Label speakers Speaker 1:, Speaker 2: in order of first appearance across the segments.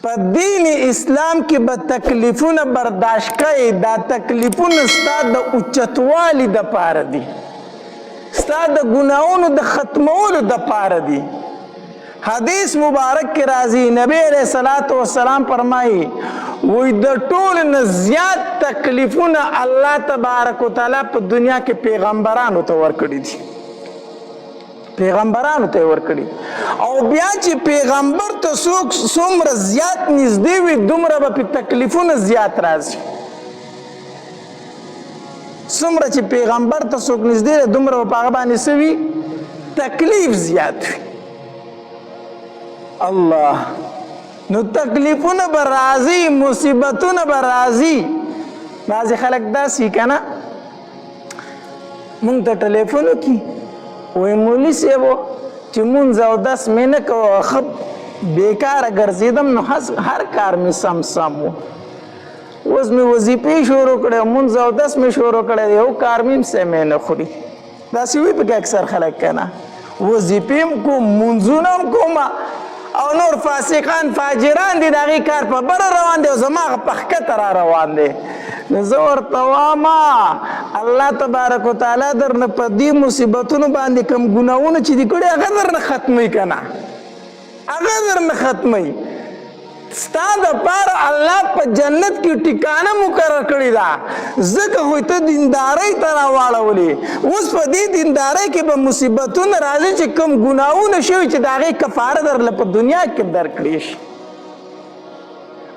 Speaker 1: په دین اسلام کې به تکلیفونه برداشت کوي. دا تکلیفونه ستا د اوچتوالي دپاره دي، ستا د ګناهونو د ختمولو دپاره دي. حدیث مبارک کې راځي نبی علیہ الصلوۃ والسلام فرمایي وی د ټول نه زیات تکلیفونه الله تبارک وتعالی په دنیا کې پیغمبرانو ته ورکړي دي، پیغمبرانو ته ورکړي. او بیا چې پیغمبر ته څوک څومره زیات نږدې وي دومره به په تکلیفونه زیات راځي. څومره چې پیغمبر ته څوک نږدې دی دومره به په هغه باندې څه وي؟ تکلیف زیات وي. الله نو تکلیفونه به راځي، مصیبتونه به راځي. بعضې خلک داسې که نه مونږ ته ټلیفون وکړي وایي مولي صاحب چې مونځ او دس مې نه کوه ښه بېکاره ګرځېدم نو هر کار مې سم و. اوس مې وظیفې شروع کړی مونځ او دس مې شروع کړی دی یو کار مې هم سم نه خوري. داسې وي پکې اکثر خلک که نه وظیفې هم کوم مونځونه هم کوم او نور فاسقان فاجران دي د هغې کار په بره روان دی او زما هغه په ښکته را روان دی. نو زه ورته وایم الله تبارک وتعالی درنه په دې مصیبتونو باندې کوم ګناهونه چې دي کړي هغه درنه ختموي که نه، هغه درنه ختموي. ستا دپاره الله په جنت کې ټکانه مقرر کړې ده ځکه خو ته دیندارۍ ته راواړولې. اوس په دې دیندارۍ کې به مصیبتونه راځي چې کوم ګناهونه شوي چې د هغې کفاره درله په دنیا کې درکړې شي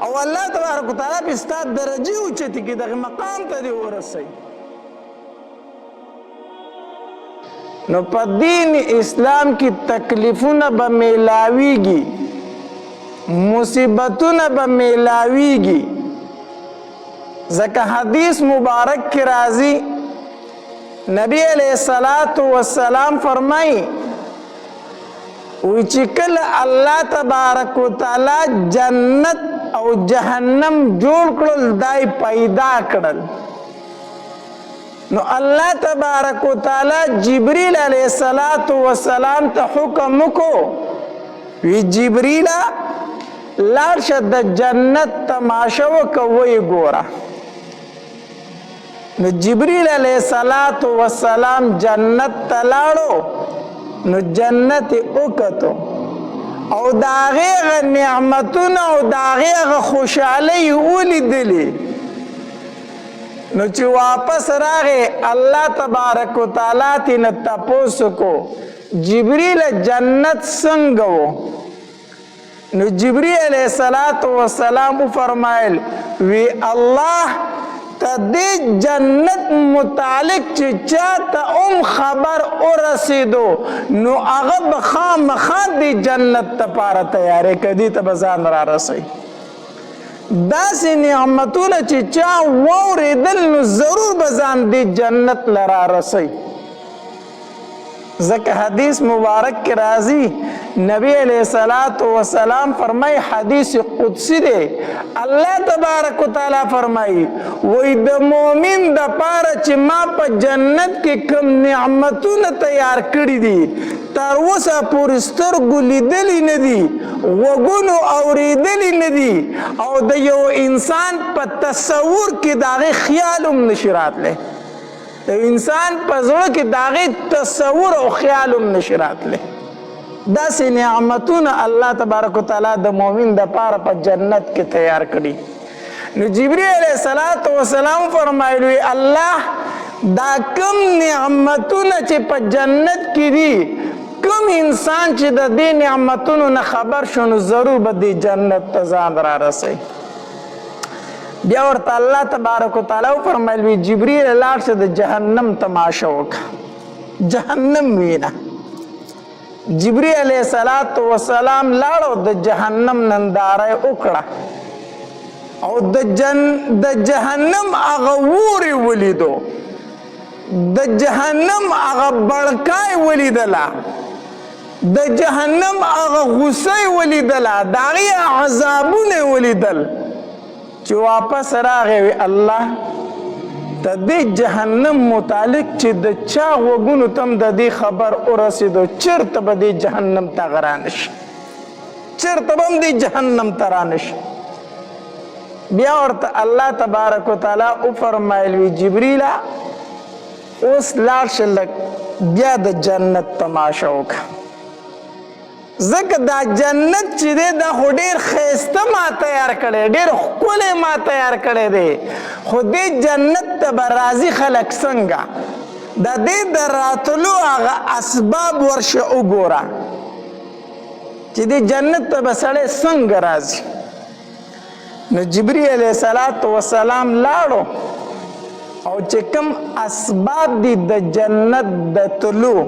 Speaker 1: او الله تبارک وتعالی په ستا درجې اوچتې کړي، دغه مقام ته دې ورسوي. نو په دین اسلام کې تکلیفونه به میلاویږي، مصیبتونه به میلاویږي. ځکه حدیث مبارک کې راځي نبی علیہ الصلوۃ والسلام فرمایي وی چې کله الله تبارک وتعالی جنت او جهنم جوړ کړل دای پیدا کړل نو الله تبارک وتعالی جبرئیل علیہ الصلوۃ والسلام ته حکم وکړو وی جبرئیل لاړ شه د جنت تماشه وکړه ویې ګوره. نو جبرئیل علیہ الصلوۃ والسلام جنت ته لاړو نو جنت یې وکتو او د هغې هغه نعمتونه او د هغې هغه خوشحالۍ یې ولیدلې. نو چې واپس راغې الله تبارک وتعالی ترېنه تپوس وکړو جبرئیل جنت څنګه و؟ نو جبرئیل علیہ الصلوۃ والسلام فرمایل وی الله ته دې جنت متعلق چې چاته خبر ورسېدو نو هغه به خامخا دې جنت دپاره تیارې کړي، دې ته به ځان را رسوي. داسې نعمتونه چې چا واورېدل نو ضرور به ځان دې جنت له را رسوي. ځکه حدیث مبارک کې راځي نبی علیہ الصلوۃ والسلام فرمای حدیث قدسی دی الله تبارک وتعالی فرمای وای د مؤمن د پاره چې ما په جنت کې کوم نعمتونه تیار کړی دي تر اوسه پورې سترګو لیدلی نه دي وګونو اورېدلی نه دي او د یو انسان په تصور کې د هغې خیال هم نشي راتلی، د انسان په زړه کې د هغې تصور او خیال هم نشي راتلی. داسې نعمتونه الله تبارک وتعالی د مؤمن دپاره په جنت کې تیار کړي. نو جبرئیل علیہ الصلوۃ والسلام فرمایلي الله دا کوم نعمتونه چې په جنت کې دي کوم انسان چې د دې نعمتونو نه خبر شو نو ضرور به دې جنت ته ځان را رسوي. بیا ورته الله تبارک وتعالی فرمایلي جبرئیل لاړ شه د جهنم تماشه وکړه، جهنم وینه. جبرئیل علیہ الصلوۃ والسلام لاړو د جهنم ننداره وکړه او د جهنم هغه وورې ولیدو، د جهنم هغه بړکای ولیدله، د جهنم هغه غصه ولیدله، د هغې عذابونه ولیدل. چې واپس راغی الله د دې جهنم متعلق چې د چا غوږونو ته هم د دې خبر ورسېدو چېرته به دې جهنم ته غرانه شي، چرته به هم دی جهنم ته رانشي. بیا ورته الله تبارک وتعالی وفرمایل وی جبریله اوس لاړ شه لږ بیا د جنت تماشه وکړه. ځکه دا جنت چې دی دا خو ډېر ښایسته ما تیار کړی، ډېر ښکلی ما تیار کړی دی، خو دې جنت ته به راځي خلک څنګه؟ د دې د راتلو هغه اسباب ورشه وګوره چې دې جنت ته به سړی څنګه راځي. نو جبرئیل علیه السلام لاړو او چې کوم اسباب دي د جنت د تلو،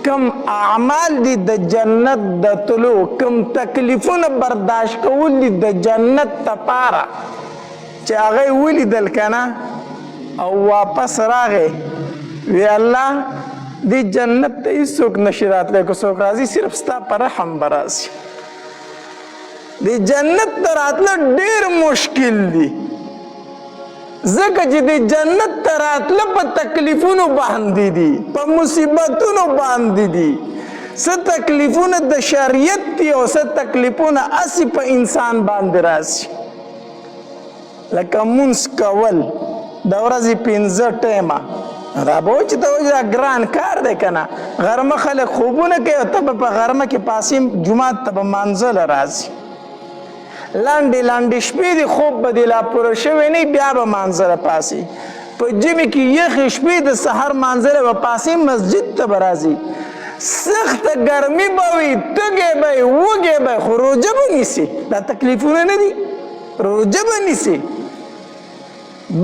Speaker 1: کم اعمال دي د جنت د تلو، کم تکلیفونه برداشت کول دي د جنت تپاره چې هغه ولیدل کنه او واپس راغی وی الله دی جنت ته هیڅوک نشي راتلی، که څوک راځي صرف ستا په رحم به راشي. دی جنت ته راتله ډېر مشکل دي ځکه چې د جنت ته راتله په تکلیفونو باندې دي، په مصیبتونو باندې دي. څه تکلیفونه د شریعت دي او څه تکلیفونه هسې په انسان باندې راشي. لکه مونځ کول د ورځې 5 ټیمه دا به و چې ته وایي دا ګران کار دی که نه. غرمه خلک خوبونه کوي او ته به په غرمه کې پاسې جومات ته به مانځله راځي. لاندې لاندې شپې دي خوب به دې لا پوره شوی نه بیا به مانځله پاسې. په ژمي کې یخې شپې د سحر مانځله به پاسې مسجد ته به راځي. سخته ګرمي به وي، تږی به وي، وږی به وي، خو روژه به نیسي. دا تکلیفونه نه دي؟ روژه به نیسي.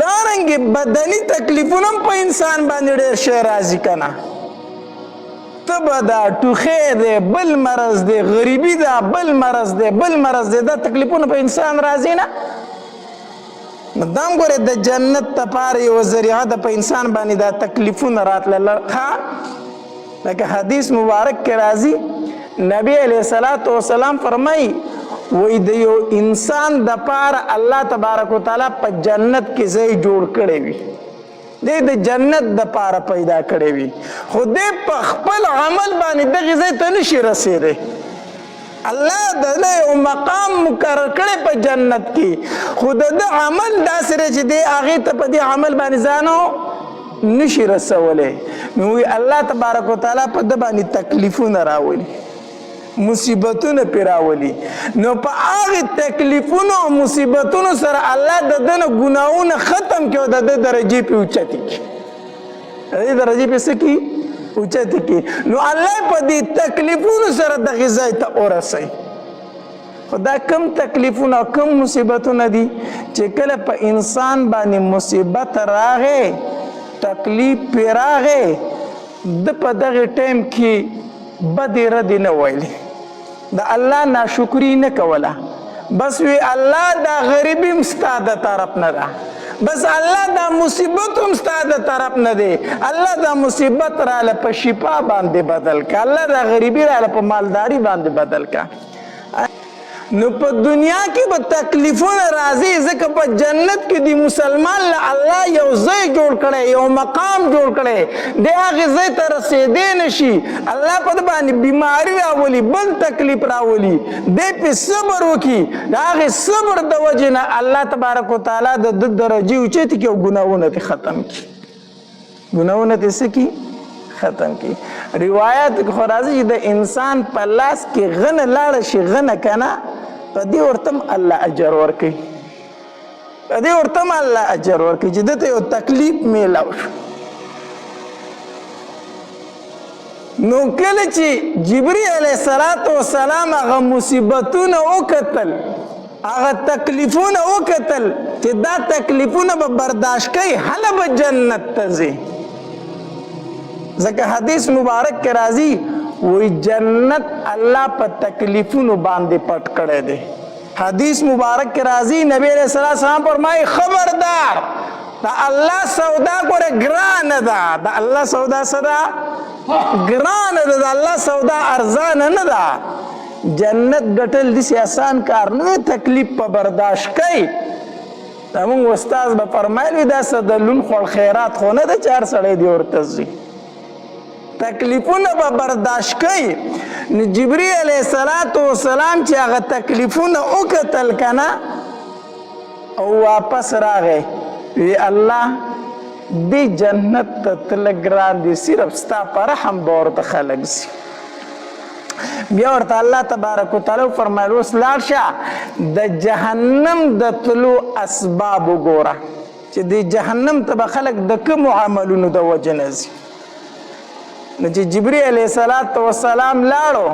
Speaker 1: دارنګې بدني تکلیفونه هم په انسان باندې ډېر شی راځي که نه. تبه ده، ټوخی دی، بل مرض دی، غریبي ده، بل مرض دی، بل مرض دی، دا تکلیفونه په انسان راځي نه. نو دا هم ګورې د جنت دپاره یوه ذریعه ده په انسان باندې دا تکلیفونه راتلل. لکه حدیث مبارک کې راځي نبی علیه السلام فرمایي وی د یو انسان دپاره الله تبارک وتعالی په جنت کې ځای جوړ کړی وي، دی د جنت دپاره پیدا کړی وي، خو دی په خپل عمل باندې دغې ځای ته نشي رسېدی. الله د ده یو مقام مقرر کړی په جنت کې، خو د ده عمل داسې دی چې دی هغې ته په دې عمل باندې ځانو نشي رسولی. نو وی الله تبارک وتعالی په ده باندې تکلیفونه راولي، مصیبتونه پې راولي. نو په هغې تکلیفونو او مصیبتونو سره الله د ده نه ګناهونه ختم کړي او د ده درجې پې اوچتې کړي، د دې درجې پې څه کړي؟ اوچتې کړي. نو الله په دې تکلیفونو سره دغې ځای ته ورسوي. خو دا کم تکلیفونه او کم مصیبتونه دي چې کله په انسان باندې مصیبت راغی، تکلیف پې راغی، د په دغې ټایم کې بدې ردې نه ویلې، د الله ناشکري نه کوله، بس وی الله دا غریبي هم ستا د طرف نه ده، بس الله دا مصیبت هم ستا د طرف نه دی، الله دا مصیبت راله په شفا باندې بدل که، الله دا غریبي راله په مالداري باندې بدل که. نو په دنیا کې به تکلیفونه راځي ځکه په جنت کې د مسلمان له الله یو ځای جوړ کړی، یو مقام جوړ کړی، دی هغې ځای ته رسېدی نه شي. الله په ده باندې بیماري راولي، بل تکلیف راولي، دی پې صبر وکړي، د هغې صبر د وجې نه الله تبارک وتعالی د ده درجې اوچتې کړي او ګناهونه ترې ختم کړي، ګناهونه ترې څه کړي؟ ختم کړي. روایت کې خو راځي چې د انسان په لاس کې غنه لاړه شي، غنه که نه، په دې ورته هم الله اجر ورکوي، په دې ورته هم الله اجر ورکوي چې ده ته یو تکلیف میلاو شو. نو کله چې جبرئیل علیه السلام هغه مصیبتونه وکتل، هغه تکلیفونه وکتل چې دا تکلیفونه به برداشت کوي، هله به جنت ته ځي. ځکه حدیث مبارک کې راځي وی جنت الله په تکلیفونو باندې پټ کړی دی. حدیث مبارک کې راځي نبی علیہ السلام فرمایي خبردار دا الله سودا ګوره ګرانه ده، دا الله سودا څه ده؟ ګرانه ده، دا الله سودا ارزانه نه ده. جنت ګټل داسې آسان کار نه دی، تکلیف په برداشت کوي. زموږ استاد به فرمایل وي دا څه د لون خوړ خیرات خو نه ده چې هر سړی دې ورته ځي، تکلیفونه به برداشت کوي. نو جبرئیل علیه السلام چې هغه تکلیفونه وکتل کنه او واپس راغی وی الله دی جنت ته تلل ګران دي، صرف ستا په رحم به ورته خلک ځي. بیا ورته الله تبارک وتعالی فرمایل اوس لاړ شه د جهنم د تلو اسباب وګوره چې د جهنم ته به خلک د کومو عملونو د وجې نه ځي. نو چې جبرئیل علیه السلام لاړو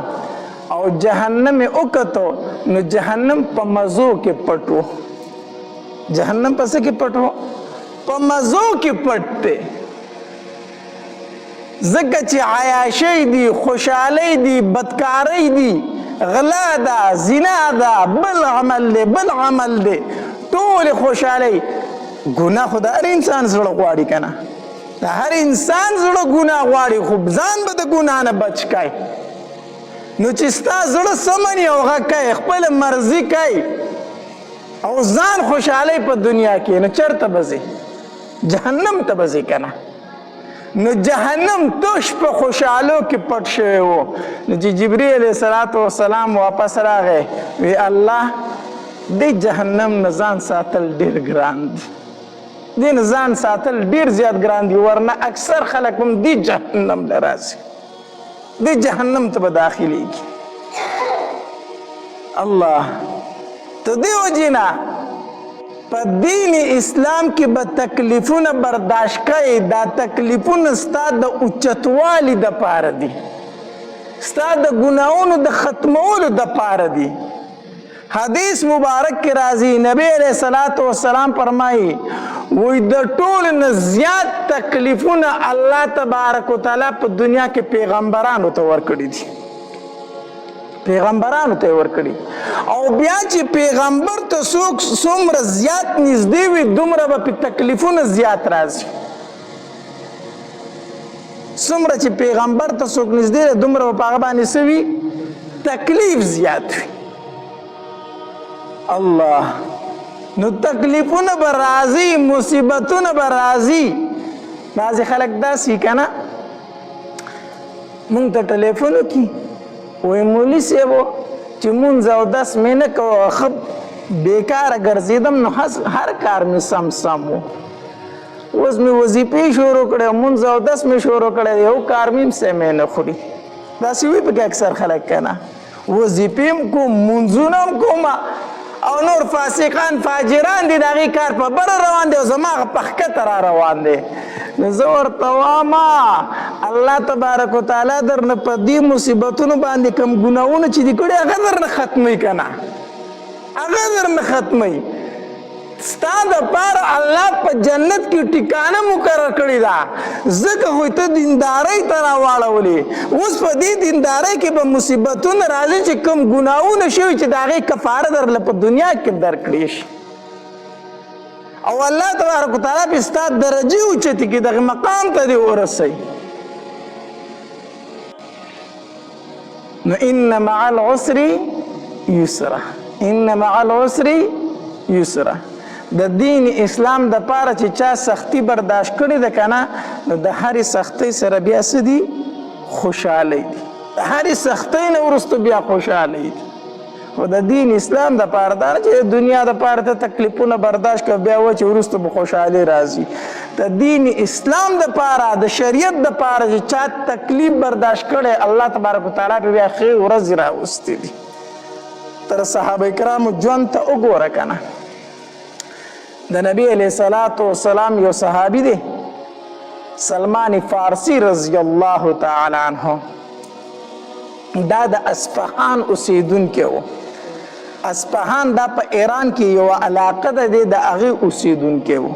Speaker 1: او جهنم یې وکتو نو جهنم په مزو کې پټ و. جهنم په څه کې پټ و؟ په مزو کې پټ دی. ځکه چې عیاشۍ دي، خوشحالۍ دي، بدکارۍ دي، غلا ده، زنا ده، بل عمل دی بل عمل دی، ټولې خوشحالۍ. ګناه خو د هر انسان زړه غواړي که نه؟ د هر انسان زړه ګناه غواړي، خو ځان به د ګناه نه بچ کړي. نو چې ستا زړه سمني او هغه کوي، خپله مرضي کوي او ځان خوشحالۍ په دنیا کې، نو چېرته به ځې؟ جهنم ته به ځې که نه؟ نو جهنم توش په خوشحالو کې پټ شوی و. نو چې جبرئیل علیه السلام واپس راغی وی الله دی جهنم نه ځان ساتل ډېر ګران دي، دی نه ځان ساتل ډېر زیات ګران دي، ورنه اکثر خلک هم دی جهنم له راځي، دی جهنم ته به داخلیږي. الله ته دې وجې نه په دین اسلام کې به تکلیفونه برداشت کوي. دا تکلیفونه ستا د اوچتوالي دپاره دي، ستا د ګناهونو د ختمولو دپاره دي. حدیث مبارک کې راځي نبی علیه السلام فرمایي وی د ټولو نه زیات تکلیفونه الله تبارک وتعالی په دنیا کې پیغمبرانو ته ورکړي دي، پیغمبرانو ته ورکړي. او بیا چې پیغمبر ته څوک څومره زیات نږدې وي دومره به پې تکلیفونه زیات راځي. څومره چې پیغمبر ته څوک نږدې دی دومره به په هغه باندې څه وي؟ تکلیف زیات وي. الله نو تکلیفونه به راځي، مصیبتونه به راځي. بعضې خلک داسې که نه مونږ ته ټلیفون وکړي وایي مولي صاحب چې مونځ او دس مې نه کوه ښه بېکاره ګرځېدم نو هر کار مې سم و، اوس مې وظیفې شروع کړی مونځ او دس مې شروع کړی یو کار مې هم سم نه خوري. داسې وایي پکې اکثر خلک که نه وظیفې هم کوم مونځونه هم کوم او نور فاسقان فاجران دي د هغې کار په بره روان دی او زما هغه په ښکته را روان دی. نو زه ورته وایم الله تبارک وتعالی درنه په دې مصیبتونو باندې کوم ګناهونه چې دي کړي هغه درنه ختموي که نه؟ هغه درنه ختموي. ستا دپاره الله په جنت کې ټکانه مقرر کړې ده، ځکه خو ته دیندارۍ ته راواړولې. اوس په دې دیندارۍ کې به مصیبتونه راځي چې کوم ګناهونه شوي چې د هغې کفاره درله په دنیا کې درکړې شي او الله تبارک وتعالی پې ستا درجې اوچتې کړي، دغې مقام ته دې ورسوي. نو ان مع العسر یسرا، ان مع العسر یسرا. د دین اسلام د پاره چې چا سختی برداشت کړې ده که نه نو د هرې سختۍ سره بیا څه دي؟ خوشحالۍ دي. د هرې سختۍ نه وروسته بیا خوشحالۍ دي. خو د دین اسلام د پاره دا چې د دنیا د پاره ته تکلیفونه برداشت کړه بیا و چې وروسته به خوشحالۍ راځي. د دین اسلام د پاره د شریعت د پاره چې چا تکلیف برداشت کړی الله تبارک وتعالی پې بیا ښې ورځې راوستې دي. تر صحابه کرامو ژوند ته وګوره که نه. د نبی علیه السلام یو صحابي دی سلمان فارسی رضی الله تعالی عنه، دا د اصفهان اوسیدونکی و. اصفهان دا په ایران کې یو علاقه ده، دی د هغې اوسیدونکی و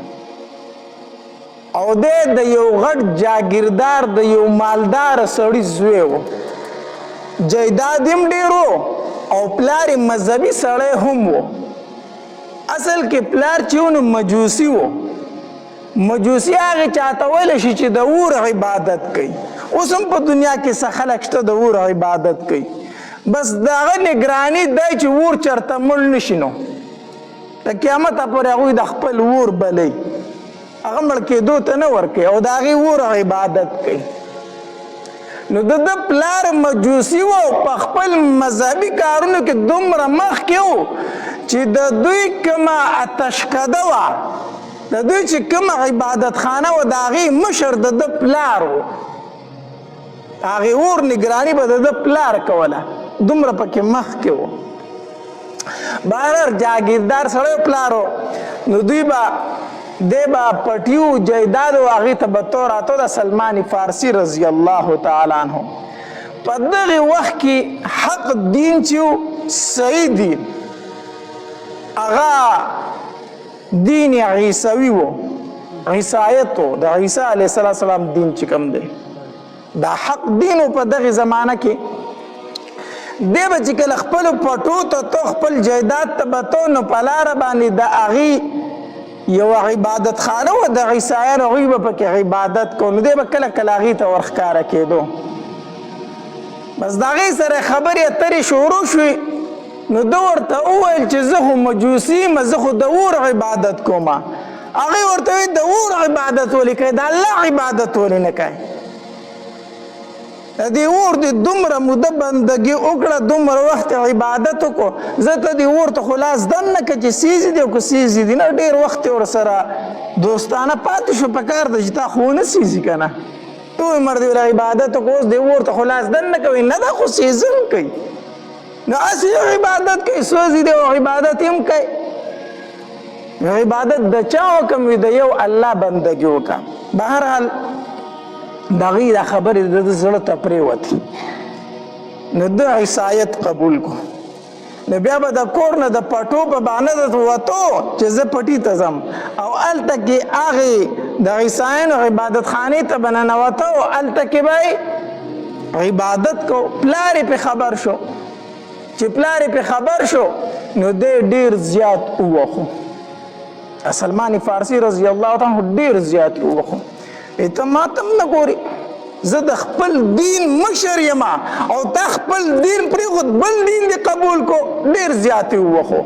Speaker 1: او دی د یو غټ جاګیردار د یو مالدار سړي زوی و. جایداد هم ډېر و او پلار یې مذهبي سړی هم و. اصل کې پلار چې و نو مجوسي و. مجوسي هغې چاته ویلی شي چې د اور عبادت کوي. اوس هم په دنیا کې څه خلک شته د اور عبادت کوي، بس د هغه نګراني دی چې اور چېرته مړ نه شي نو د قیامته پورې هغوی د خپل اور بلی هغه مړ کېدو ته نه ورکوي او د هغې اور عبادت کوي. نو د پلار مجوسی و په خپل مذهبي کارونو کې دومره مخکې و چې د دوی کومه اتشکده وه د دوی چې کومه عبادت خانه و د هغې مشر د ده پلار و هغې اور نګراني به د ده پلار کوله دومره پکې مخکې و بهر جاګیردار سړی پلار و نو دوی به دی به پټیو جایداد و هغې ته به تو راتو د سلمان فارسي رضی الله تعالی عنه په دغې وخت کې حق دین چې و صحیح دین هغه دین عیسوي و عیسایت و د عیسی علیه السلام دین چې کوم دی دا حق دین و په دغې زمانه کې دی به چې کله خپلو پټو ته تو خپل جایداد ته به تو نو په لاره باندې د هغې یو عبادت خانه و د عیسایانو هغوی به پکې عبادت کو نو دی به کله کله هغې ته ورښکاره کېدو بس د هغې سره خبرې اترې شروع شوې نو ده ورته وویل چې زه خو مجوسي یم زه خو د اور عبادت کوم هغې ورته ویل د اور عبادت ولې کوې د الله عبادت ولې نه کوې د دې اور د دومره موده بندګي وکړه دومره وخت عبادت وکړو زه ته دې اور ته خو لاس دم نه کړه چې سیزې دي او که سیزې دي نه ډېر وخت یې ورسره دوستانه پاتې شو په کار ده چې تا خو ونه سیزي که نه ټول عمر دې ور عبادت وکړو اوس دې اور ته خو لاس دم نه کوي نه دا خو سیزه هم کوي نو هسې یو عبادت کوي سوځي دی او عبادت هم کوي عبادت د چا وکړم وي د یو الله بندګي وکړم بهرحال د هغې دا خبرې د ده زړه ته پرېوتې نو ده عیسایت قبول کو نو بیا به د کور نه د پټو په بهانه درته وتو چې زه پټي ته ځم او هلته کې هغې د عیسایانو عبادت خانې ته به ننوته او هلته کې به عبادت کو پلار یې پې خبر شو چې پلار یې پې خبر شو نو دی ډېر زیات ووخو سلمان فارسي رضی الله عنه ډېر زیات ووخو ته ما ته هم نه ګورې زه د خپل دین مشر یم او تا خپل دین پرېښود بل دین دې قبول کو ډېر زیات یې ووخو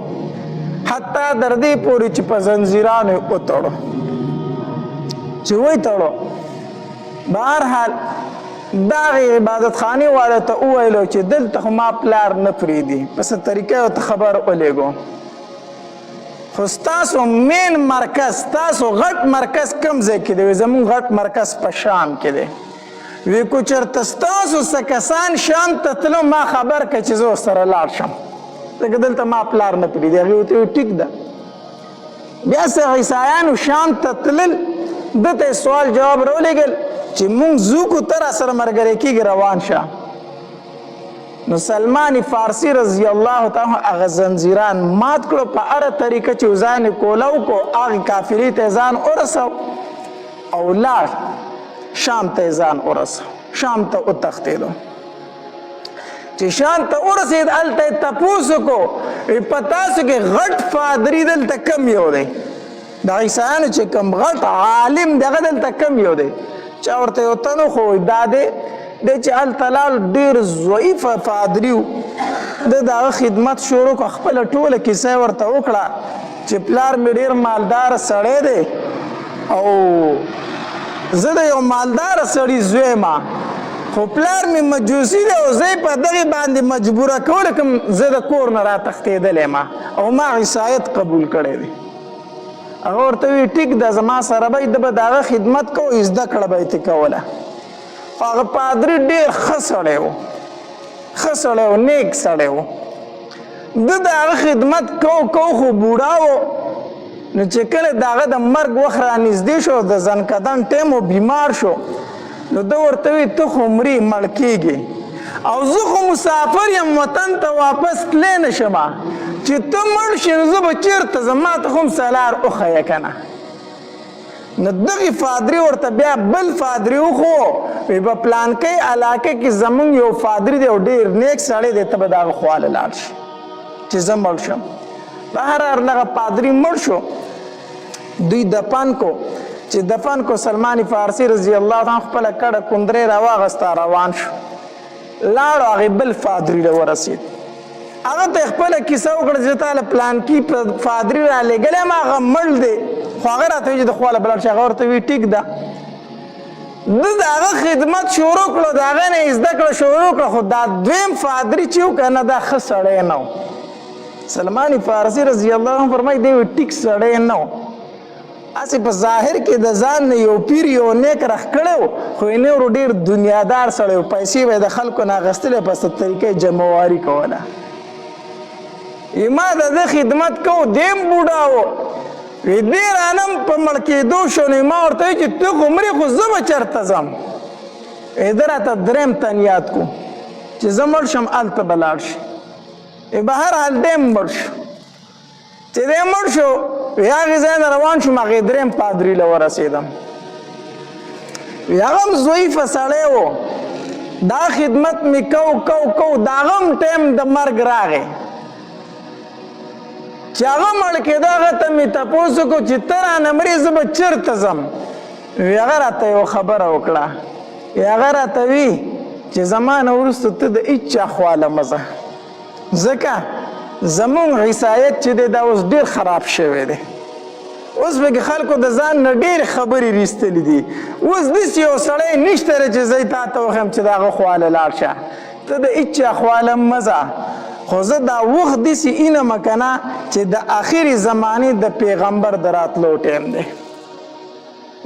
Speaker 1: حتی تر دې پورې چې په زنځیرانو یې وتړو چې وی تړو بهرحال دا هغې عبادت خانې والا ته وویلو چې دلته خو ما پلار نه پرېږدي په څه طریقه یې ورته خبر ولېږو خو ستاسو مین مرکز ستاسو غټ مرکز کم ځای کې دی زموږ غټ مرکز په شام کې دی وی کو چېرته ستاسو څه کسان شام ته تلو ما خبر کړه چې زه ورسره لاړ شم ځکه دلته ما پلار نه پرېږدي هغې ورته ویل ټیک ده بیا څه عیسایانو شام ته تلل ده ته یې سوال جواب راولېږل چې مونږ ځو کو ته راسره ملګری کېږي روان شه نو سلمان فارسي رضی الله تعالی هغه زنځیران مات کړو په هره طریقه چې ځان یې کولو کو هغې کافرې ته یې ځان ورسو او لاړ شام ته یې ځان ورسو شام ته وتښتېدو چې شام ته ورسېد هلته یې تپوس وکړو په تاسو کې غټ پادري دلته کم یو دی د عیسایانو چې کوم غټ عالم دی هغه دلته کم یو دی چا ورته یو تن وښود دا دی چې هلته لاړ ډېر ضعیفه پادري و ده د هغه خدمت شروع کړه خپله ټوله کیسه یې ورته وکړه چې پلار مې ډېر مالداره سړی دی او زه د یو مالداره سړي زوی یم خو پلار مې مجوسي دی او زه یې په دغې باندې مجبوره کولی کوم زه د کور نه راتښتېدلی یم او ما عیسایت قبول کړی دی هغه ورته وی ټیک ده زما سره به ده به د هغه خدمت کو زده کړه به یې ترې کوله خو هغه پادري ډېر ښه سړی و ښه سړی و نیک سړی و ده د هغه خدمت کو خو بوډا و نو چې کله د هغه د مرګ وخت رانږدې شو د زنکدن ټیم و بیمار شو نو ده ورته وی ته خو مرې مړ کېږې او زه خو مسافر یم وطن ته واپس تلی نه شم چې ته مړ شې نو زه به چېرته ځم ما ته خو هم سلار وښیه که نه نو دغې فادري ورته بیا بل فادري وښو وی په پلانکۍ علاقې کې زمونږ یو فادري دی او ډېر نیک سړی دی ته به د هغه خواله لاړ شي چې زه مړ شم بهرحال دغه پادري مړ شو دوی دفن کو چې دفن کو سلمان فارسي رضی الله عنه خپله کډه کندرې راواغسته روان شو لاړو هغې بل فادري له ورسېد هغه ته خپله کیسه وکړه چې تا له پلانکي فادري رالېږلی یم هغه مړ دی خو هغه راته وایي چې د خواله به لاړ شي هغه ورته وایي ټیک ده د هغه خدمت شروع کړو د هغه نه یې زده کړه شروع کړه خو دا دویم پادري چې و که نه دا ښه سړی نه و سلمان فارسي رضی الله عنه فرمایي دی ټیک سړی نه و هسې په ظاهر کې د ځان نه یو پیر یو نیک راښکړی و خو یې نورو ډېر دنیادار سړی و پیسې به یې د خلکو نه اخیستلې په څه طریقه یې جمعواري کوله ما د ده خدمت کو دیم بوډا و وی دی رانم په مړ کېدو شو نو ما ورته وایي چې ته خو مرې خو زه به چېرته ځم ده راته درېیم تن یاد کو چې زه مړ شم هلته به لاړ شي به هر حال دی مړ شو چې دی مړ شو وی هغې ځای نه روان شوم هغې درېیم پادري له ورسېدم وی هغه هم ضعیفه سړی و دا خدمت مې کو د هغه هم ټایم د مرګ راغی چې هغه مړ کېده هغه ته مې تپوس وکړو چې ته رانه مرې زه به چېرته ځم وی هغه راته یوه خبره وکړه هغه راته وي چې زما نه وروسته ته د هېچا خواله مه ځه ځکه زمونږ عیسایت چې دی دا اوس ډېر خراب شوی دی اوس پکې خلکو د ځان نه ډېرې خبرې ریستلي دي اوس داسې یو سړی نشته دی چې زه یې تا ته وښیم چې د هغه خواله لاړ شه ته د هېچا خواله مه ځه خو زه دا وخت داسې اینم که نه چې د آخرې زمانې د پیغمبر د راتلو ټایم دی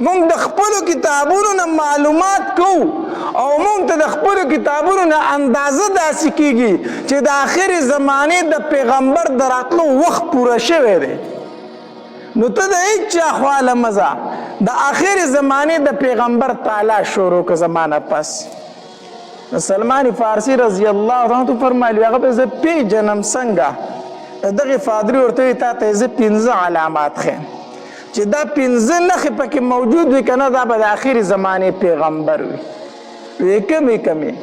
Speaker 1: مونږ د خپلو کتابونو نه معلومات کوو او مونږ ته د خپلو کتابونو نه اندازه داسې کېږي چې د آخرې زمانې د پیغمبر د راتلو وخت پوره شوی دی نو ته د هېچا خواله مه ځه د آخرې زمانې د پیغمبر تعالی شروع که زمانه پس سلمان فارسی رضی الله عنه فرمایلی هغه به زه پیژنم څنګه دغې پادري ورته وایي تا ته یې زه 15 علامات ښیم چې دا 15 نښې پکې موجود وي که نه دا به د آخرې زمانې پیغمبر وي وی کمې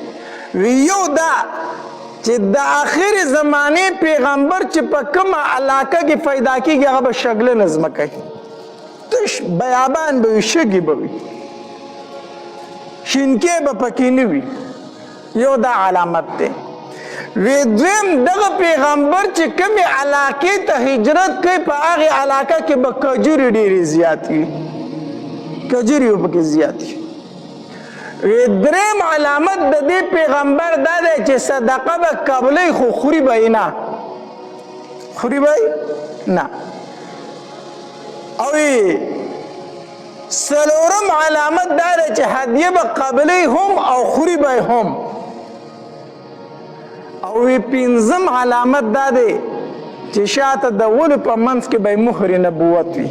Speaker 1: وی یو دا چې د آخرې زمانې پیغمبر چې په کومه علاقه کې پیدا کېږي هغه به شګلنه ځمکه وي تش بیابان به وي شګې به وي شینکې به پکې نه وي یو دا علامت دی وی دویم دغه پیغمبر چې کومې علاقې ته هجرت کوي په هغې علاقه کې به کجورې ډېرې زیات وي کجورې به پکې زیات وي وی دریم علامت د دې پیغمبر دا دی چې صدقه به قبلوي خو خوري به یې نه خوري به یې نه او څلورم علامت دا دی چې هدیه به قبلوي هم او خوري به هم او پنځم علامت دا دی چې شاته د ولو په منځ کې به مهر نبوت وي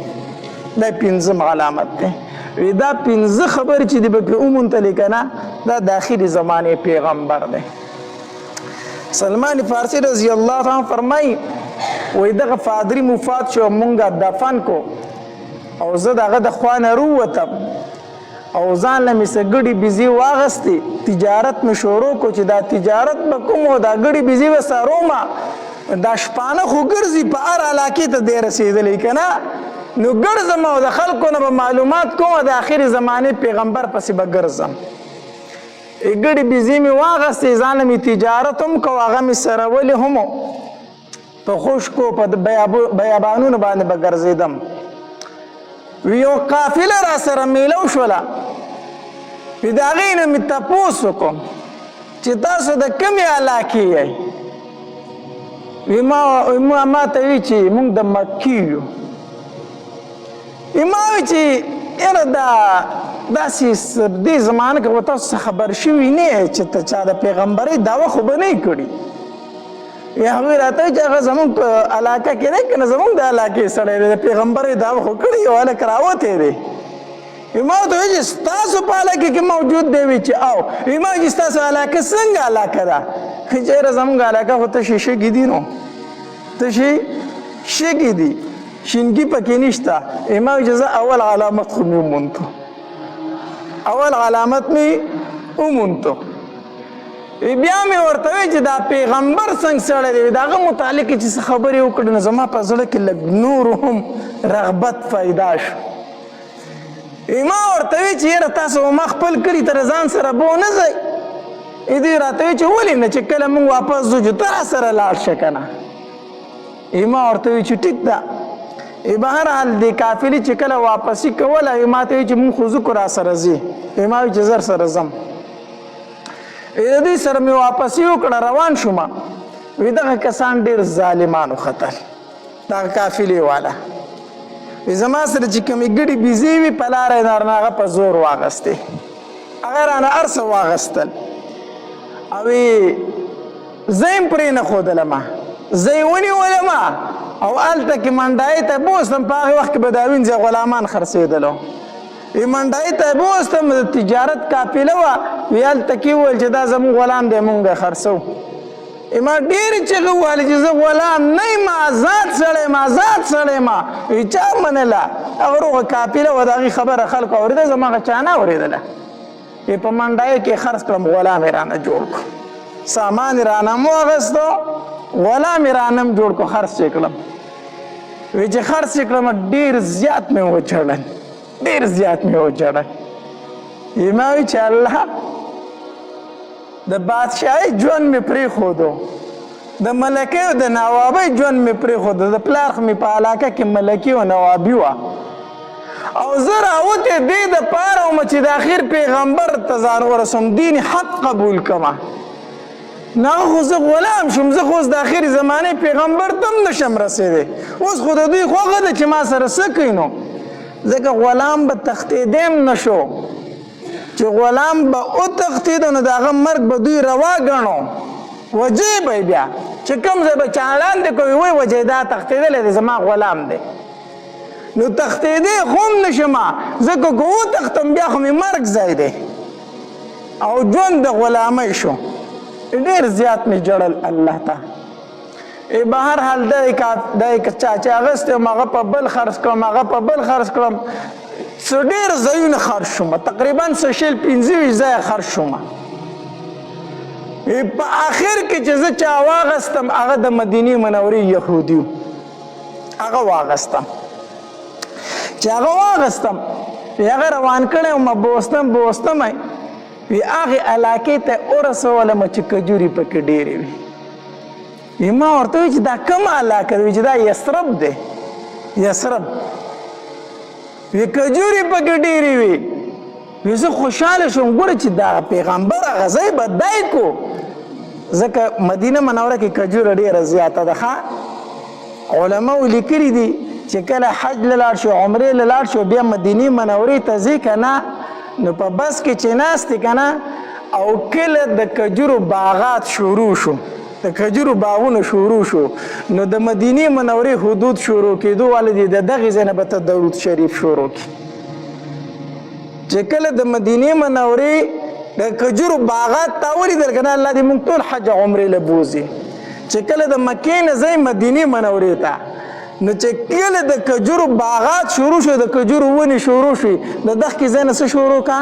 Speaker 1: دا پنځم علامت دی وی دا 15 خبرې چې دی به پرې وموندلې که نه دا د آخرې زمانې پیغمبر دی سلمان فارسی رضی الله عنه فرمایي وی دغه پادري مفات شو مونږه دفن کو او زه د هغه د خوا نه رووتم او ځان له مې څه ګډې بيزي واغستې تجارت مې شروع کو چې دا تجارت به کوم و دا ګډې بيزي به څارومه دا شپانه خو ګرځي په هر علاقې ته دی رسېدلی که نه نو ګرځم او د خلکو نه به معلومات کوم د آخرې زمانې پیغمبر پسې به ګرځم ګډې بيزي مې واغستې ځان له مې تجارت هم کو هغه مې سرولې هم په خشکو په بیابانونو باندې به ګرځېدم یو قافله را سره میلو شوله وی د هغې نه مې تپوس وکړم چې تاسو د کومې علاقې یئ وی ما ته وی چې موږ د مکې یو ما وی چې یاره داسې دې زمانه کې به تاسو څه خبر شوي نه یې چې ته چا د پیغمبرۍ دعوه خو به نه یې کړي هغوی راته وایي چې هغه زمونږ په علاقه کې دی که نه زمونږ د علاقې سړی دی د پیغمبرۍ دعوه خو کړي یو هلک راوتی دی ما ورته وایي چې ستاسو په علاقې کې موجود دی وی چې او ما وایي چې ستاسو علاقه څنګه علاقه ده چې یاره زمونږ علاقه خو تشې شګې دي نو تشې شګې دي شینګي پکې نشته ما وایي چې زه اول علامت خو مې وموندو اول علامت مې وموندو بیا مې ورته وایي چې دا پیغمبر څنګه سړی دی د هغه متعلق چې څه خبرې وکړې نو زما په زړه کې لږ نور هم رغبت پیدا شو ما ورته وایي چې یاره تاسو ما خپل کلي ته ځان سره به ونه ځئ دوی راته وایي چې ولې نه چې کله موږ واپس ځو چې ته را سره لاړ شه که نه ما ورته وایي چې ټیک ده بهر حال د قافلې چې کله واپسي کوله ما ته وایي چې مونږ خو ځکو را سره ځي ما وایي چې زر سره ځم د دې سره مې واپسي وکړه روان شوم وی دغه کسان ډېر ظالمانو خطر دغه قافلې والا وی زما سره چې کومې ګډې بیزې وي په لاره یې درنه هغه په زور واغستې هغه رانه هر څه واغستل او زه یې پرې نه ښودلم زه یې ونیولم او هلته کې منډایي ته بوستم په هغې وخت کې به دا وینځې غلامان خرڅېدلو منډایي ته بوستم د تجارت قافله وه وی هلته کې وویل چې دا زموږ غلام دی مونږ یې خرڅو ما ډېرې چغې وویلې چې زه غلام نه یم آزاد سړی یم آزاد سړی یم وی چا منله هغه روغه قافله وه د هغې خبره خلکو اورېده زما هغه چا نه اورېدله په منډایي کې خرڅ کړم غلام یې رانه جوړ کړو سامان یې رانه مو اخېستو غلام یې رانه م جوړ کړو خرڅ یې کړم وی چې خرڅ یې کړم ډېر زیات مې وچړل ډېر زیات مې وچړل ما وی چې الله د بادشاهۍ ژوند مې پرېښودو د ملکۍ او د نوابۍ ژوند مې پرېښودو د پلار خو مې په علاقه کې ملکي او نوابي وه او زه راوتې دې دپاره وم چې د اخر پیغمبر ته ځان ورسوم دین حق قبول کړمه نه خو زه غلام شوم زه خو اوس د اخرې زمانې پیغمبر ته هم نشم رسېدی اوس خو د دوی خوښه ده چې ما سره څه کوي نو ځکه غلام به تښتېدی هم نه شو چې غلام به وتښتېده نو د هغه مرګ به دوی روا ګڼو وجې به بیا چې کوم ځای به چا لاندې کوي وایي وجې دا تښتېدلی دی زما غلام دی نو تښتېدی خو هم نشم ځکه که وتښتم بیا خو مې مرګ ځای دی او ژوند د غلامۍ شو ډېر زیات مې جړل الله ته به هر حال دی چا چې اغوستی وم هغه په بل خرڅ کړم هغه په بل خرڅ کړم څه ډېر ځایونه خرڅ شوم تقریبا څه شل 25 ځایه خرڅ شوم په آخر کې چې زه چا واغستم هغه د مدینې منورې یهودي و هغه واغستم چې هغه واغستم هغه روان کړی وم بوستم وی هغې علاقې ته ورسولم چې کجوري پکې ډېرې وي ما ورته وی چې دا کومه علاقه ده چې دا یثرب دی یثرب وی کجوري پکې ډېرې وي وی زه خوشحاله شوم ګوره چې دا پیغمبر هغه ځای بدای کو ځکه مدینه منوره کې کجوره ډېره زیاته ده ښه علماو لیکلي دي چې کله حج له لاړ شو عمرې له لاړ شو بیا مدینې منورې ته ځې که نه نو په بس کې چې ناستې که نه او کله د کجورو باغات شروع شو د کجورو باغونه شروع شو نو د مدینې منورې حدود شروع کېدو والا دي د دغې ځای نه به ته درود شریف شروع کړي چې کله د مدینې منورې د کجورو باغات تا ولیدل که نه الله دې موږ ټول حج عمرې له بوځي چې کله د مکې نه ځئ مدینې منورې ته نو چې کله د کجورو باغات شروع شو د کجورو ونې شروع شوې د دغې ځای نه څه شروع کا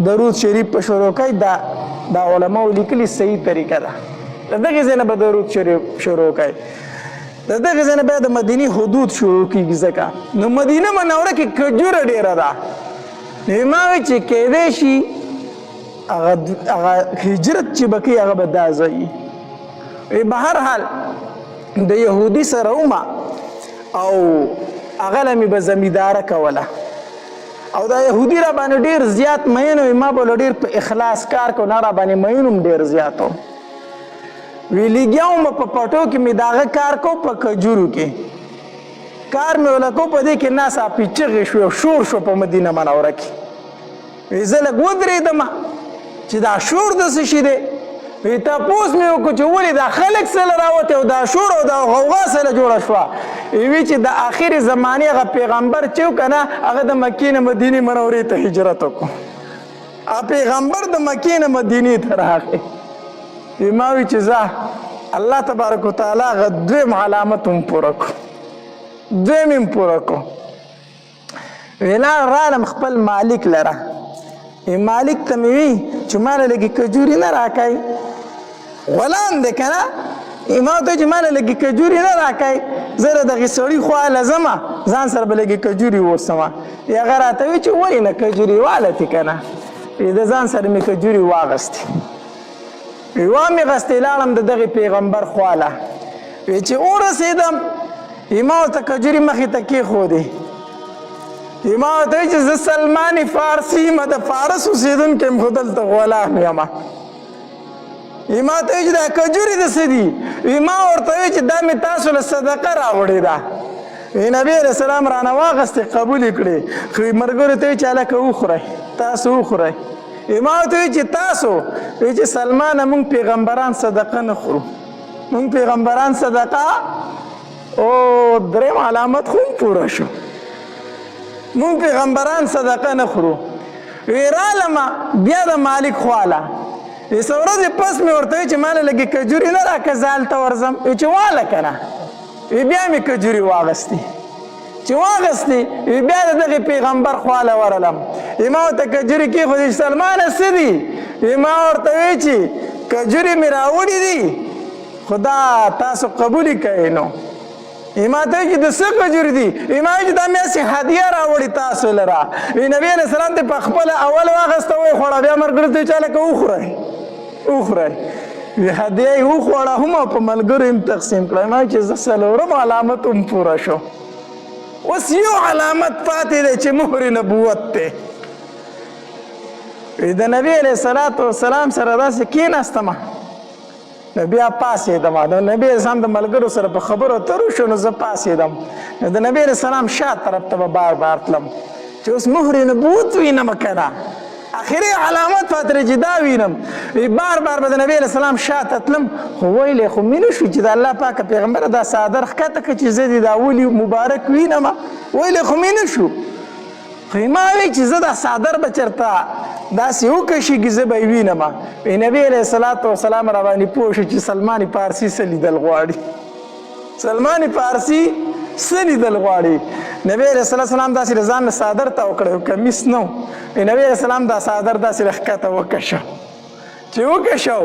Speaker 1: درود شریف په شروع کوي دا علماو لیکلي صحیح طریقه ده د دغې ځای نه به درود شریف شروع کوي د دغې ځای نه بیا د مدینې حدود شروع کېږي ځکه نو مدینه منوره کې کجوره ډېره ده نو ما وایي چې کیدی شي هغه هجرت چې به کوي هغه به دا ځای به هر حال د یهودي سره ومه او هغه له مې به زمینداره کوله او دا یهودي را باندې ډېر زیات مین وي ما به له ډېر په اخلاص کار کو نه را باندې مین هم ډېر زیات و وی لګیا وم په پټو کې مې د هغه کار کو په کجورو کې کار مې وله کو په دې کې ناڅاپي چغې شوې او شور شو په مدینه منوره کې وی زه لږ ودرېدم چې دا شور د څه شي دی وی تپوس مې وکړو چې ولې دا خلک سره راوتې او دا شور او دا غوغا سره جوړه شوه وی چې د آخرې زمانې هغه پیغمبر چې و که نه هغه د مکې نه مدینې منورې ته هجرت وکړو پیغمبر د مکې نه مدینې ته راغی وی ما وی چې زه الله تبارک وتعالی هغه دویم علامت هم پوره کړو دویم هم پوره کړو وی رالم خپل مالک لره مالک ته مې وی چې ماله لږې کجوري نه راکوي غلام دی که نه ما ورته چې ماله لږې کجوري نه راکوي زه د دغې سړي خوا له ځمه ځان سره به لږې کجوري ووسمه هغه راته وی چې ولې نه کجوري والتې که نه د ځان سره مې کجوري واغستې وامې غستې لاړم د دغې پیغمبر خواله وی چې ورسېدم ما ورته کجوري مخې ته کېښودې ما ورته وایي چې زه سلمان فارسي یم د فارس اوسېدونکی یم خو دلته غلام یم ما ته وایي چې دا کجوري د څه دي ما ورته وایي چې دا مې تاسو له صدقه راوړې ده نبی علیه السلام رانه واخیستې قبول یې کړې خو ملګرو ته وایي چې هلکه وخورئ تاسو وخورئ ما ورته وایي چې تاسو وایي چې سلمانه موږ پیغمبران صدقه نه خورو موږ پیغمبران صدقه او دریم علامت خو پوره شو موږ پیغمبران صدقه نه خورو وی رالمه بیا د مالک خواله څه ورځې پس مې ورته وایي چې ماله لږې کجوري نه راکړه زه هلته ورځم وی چې واله که نه بیا مې کجوري واغستې چې واغستې بیا د دغې پیغمبر خواله ورلم ما ورته کجوري کېښودې چې سلمانه څه دي ما ورته وایي چې کجوري مې راوړي دي خو دا تاسو قبولې کوئ نو ما ته وایي چې د څه کجوري دي ما وایي چې دا مې هسې هدیه راوړي تاسو لره نبي علیه السلام ته په خپله اول واغسته وایي خوړه بیا ملګرو ته وایي چې هلکه وخورئ وخورئ هدیه یې وخوړه هم او په ملګرو یې هم تقسیم کړه ما وایي چې زه څلورم علامت هم پوره شو اوس یو علامت پاتې دی چې مهر نبوت دی د نبي علیه السلام سره داسې کېناستمه نو بیا پاسېدم د نبي علیه السلام د ملګرو سره په خبرو اترو شو نو زه پاسېدم نو د نبي علیه السلام شا طرف ته به بار بار تلم چې اوس مهر نبوت وینم که نه اخري علامت پاتې چې دا وینم بار بار به د نبي علیه السلام شاته تلم خو ویلی خو مې نه شو چې د الله پاکه پیغمبره دا څادر ښکته کړه چې زه دې دا ولي مبارک وینم ویلی خو مې نه شو خو ما وایي چې زه دا څادر به چېرته داسې وکشېږي زه به یې وینم نبي علیه السلام را باندې پوه شو چې سلمان فارسي څه لیدل غواړي سلمان فارسي څه لیدل غواړي نبی علیه السلام داسې د ځان نه څادر تاو کړی و کمیس نه و نبی علیه السلام دا څادر داسې راښکته وکشه چې وکشو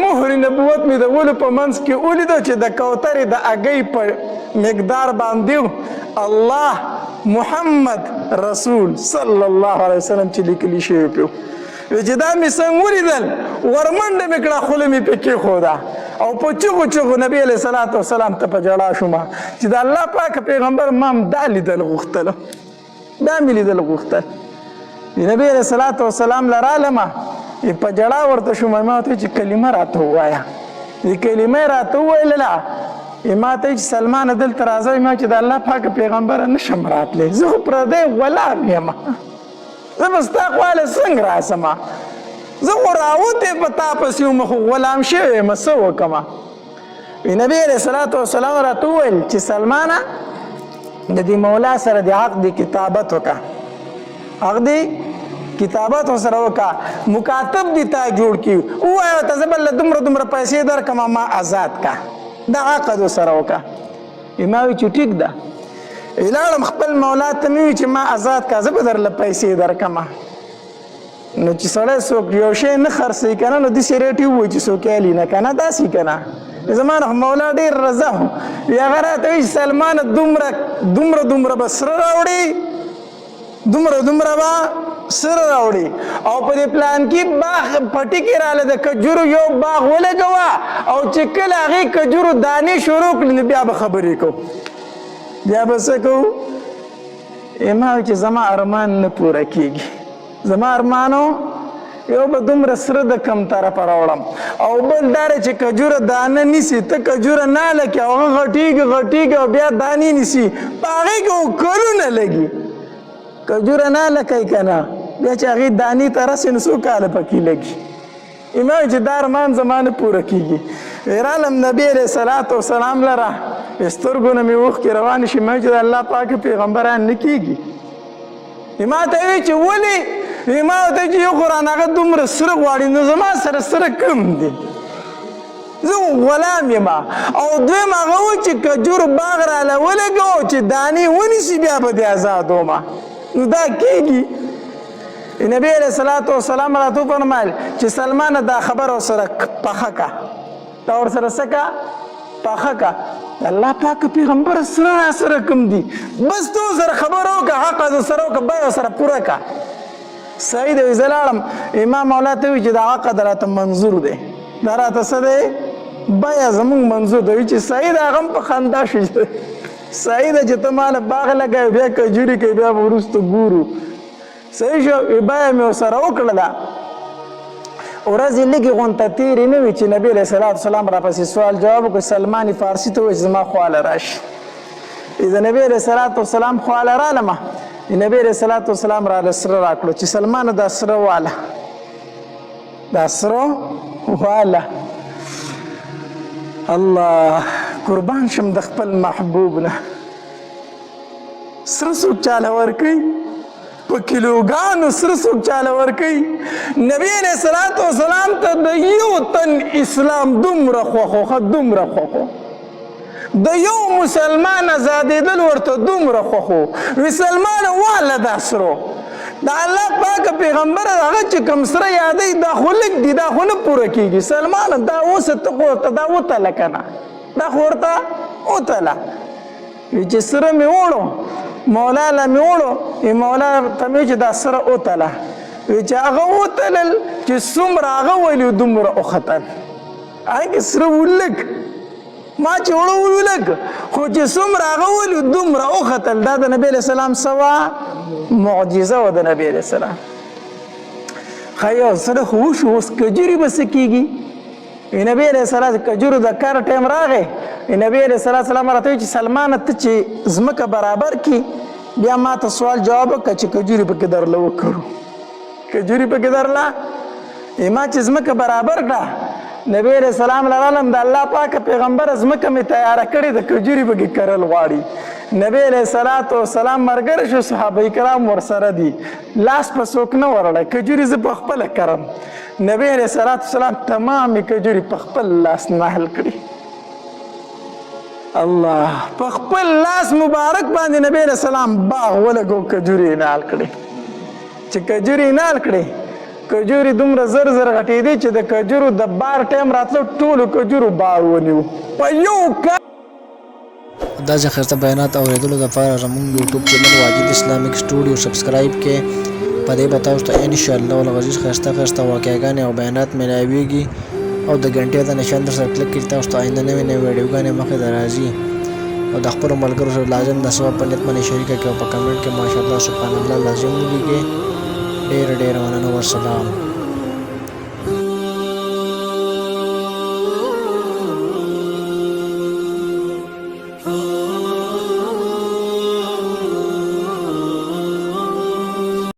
Speaker 1: مهر نبوت مې د ولو په منځ کې ولیدو چې د کوترې د اګۍ په مقدار باندې الله محمد رسول صلی الله علیه وسلم چې لیکلي شوي پرې چې دا مې څنګه ولیدل ورمنډه مې کړه خوله مې پې کېښوده او په چغو چغو نبی علیه السلام ته په ژړا شومه چې د الله پاک پیغمبر ما هم دا لیدل غوښتل دا مې لیدل غوښتل نبی علیه السلام له رالمه په ژړا ورته شومه ما ورته چې کلمه راته ووایه کلمه یې راته وویلله ما ته چې سلمانه دلته راځه ما چې د الله پاک پیغمبره نشم راتلی زه خو پردی غلام یم زه به ستا خواله څنګه راسم زه خو راوتې په تا پسې وم خو غلام شوی یم څه وکړم نبي علیه السلام راته وویل چې سلمانه د دې مولا سره د عقد کتابت وکړه عقد کتابت ورسره وکړه مکاتب دې تا جوړ کړي ووایه ورته زه به له دومره پیسې درکړم ما آزاد کړه دا عقد ورسره وکړه ما وایي چې ټیک ده لاړم خپل مولا ته مې وایي چې ما آزاد کړه زه به درله پیسې درکړم نو چې سړی څوک یو شی نه خرڅوي که نه نو داسې ریټ یې ووایي چې څوک یالي نه که نه داسې که نه زما نه مولا ډېر رضا و هغه راته وایي سلمانه دومره به سره راوړي دومره به سره راوړي او په دې پلان کې باغ پټي کې راله د کجورو یو باغ ولګوه او چې کله هغې کجورو دانې شروع کړي نو بیا به خبرې کوو بیا به څه کوو ما وایي چې زما ارمان نه پوره کېږي زما ارمانو یو به دومره سره د کم طرفه راوړم او بل دا دی چې کجوره دانه نیسي ته کجوره نه لکې او هغه غټېږي او بیا دانې نیسي په هغې کې خو کلونه لګي کجوره نه لکئ که نه بیا چې هغې دانې ته رسې نو څو کاله پکې لګي ما وایي چې دا ارمان زما نه پوره کېږي رالم نبي علیه السلام لره سترګو نه مې اوښکې روانې شي ما وایي چې د الله پاک پیغمبران نه کېږي ما ته وایي چې ولې ما ورته چې یو خو رانه هغه دومره سره غواړي نو زما سره سره کم دی زه غلام یم او دویم هغه و چې کجورو باغ راله ولګو چې دانې ونیسي بیا به دې ازادوم نو دا کېږي نبی علیه السلام راته وفرمایل چې سلمانه دا خبره ورسره پخه که دا ورسره څه که پخه که الله پاک پیغمبر سره راسره کم دي بس تو سره خبره وکړه حق سره وکړه بیه ورسره پوره که صحیح دی زه لاړم امام مولا ته وایي چې دا عقد راته منظور دی دا راته څه دی بیه زمونږ منظور دی وایي چې صحیح دی هغه هم په خندا شو صحیح ده چې ته ماله باغ لګوې بیا کجوري کوي بیا به وروسته ګورو صحیح شو بیه مې ورسره وکړله ورځې لږې غونته تېرې نه وي چې نبي علیه صلات وسلام راپسې سوال جواب وکړي سلمان فارسي ته وایي چې زما خواله راشي د نبي علیه صلات وسلام خواله رالمه نبي علیه صلات وسلام راله سره راکړو چې سلمانه دا سره واله دا سره واله الله قربان شم د خپل محبوب نه سره څوک چاله ورکوي په کیلوګانو سره څوک چاله ورکوي نبي علیه صلات وسلام ته د یو تن اسلام دومره خوښو دومره خوښو د یو مسلمان ازادېدل ورته دومره خوښو وي سلمانه واله دا سرو د الله پاک پیغمبر هغه چې کوم سره یادوي دا خو لږ دي دا خو نه پوره کېږي سلمانه دا اوس ته خو ورته دا وتله که نه دا خو ورته وتله وي چې سره مې وړو مولا له مې وړو مولا ته مې چې دا سره وتله وي چې هغه وتلل چې څومره هغه ویلي دومره وختل هغې کې سره ولږ ما چې وړو ولږ خو چې څومره هغه ولي دومره وختل دا د نبي علیه السلام سوا معجزه وه د نبي علیه السلام ښه یو څه خو وشو اوس کجوري به څه کېږي نبي علیه السلام کجورو د کار ټایم راغی نبي علیه السلام راته وایي چې سلمانه ته چې ځمکه برابر کړي بیا ما ته سوال جواب وکړه چې کجوري پکې درله وکړو کجوري پکې درله ما چې ځمکه برابر کړه نبی علیہ السلام لرالم د الله پاک پیغمبر ځمکه مې تیاره کړې د کجوري پکې کرل غواړي نبی علیہ السلام ملګری شو صحابه کرام ورسره دي لاس په څوک نه وروړی کجوري زه په خپله کرم نبی علیہ السلام تمامې کجوري په خپل لاس نحل کړي الله په خپل لاس مبارک باندې نبی علیہ السلام باغ ولګو کجوري نحل کړي چې کجوري نحل کړي کجوري دومره زر زر غټېدې چې د کجورو د بار ټایم راتلو ټولو کجورو بار ونیو په یو
Speaker 2: دا چې خسته بیانات اورېدلو دپاره زموږ یوټیوب چینل واجد اسلامیک سټوډیو سبسکرایب کړئ په دې به تاسو ته انشاءالله العزیز ښایسته واقعګانې او بیانات میلاویږي او د ګنټې د نشان در سره کلک کړئ تاسو ته آینده نوې ویډیوګانې مخې ته راځي او د خپلو ملګرو سره لازم د ثواب په نیت باندې شریکه کړئ او په کمنټ کې ماشاءالله سبحان الله لازم ولیکئ ډېره مننه والسلام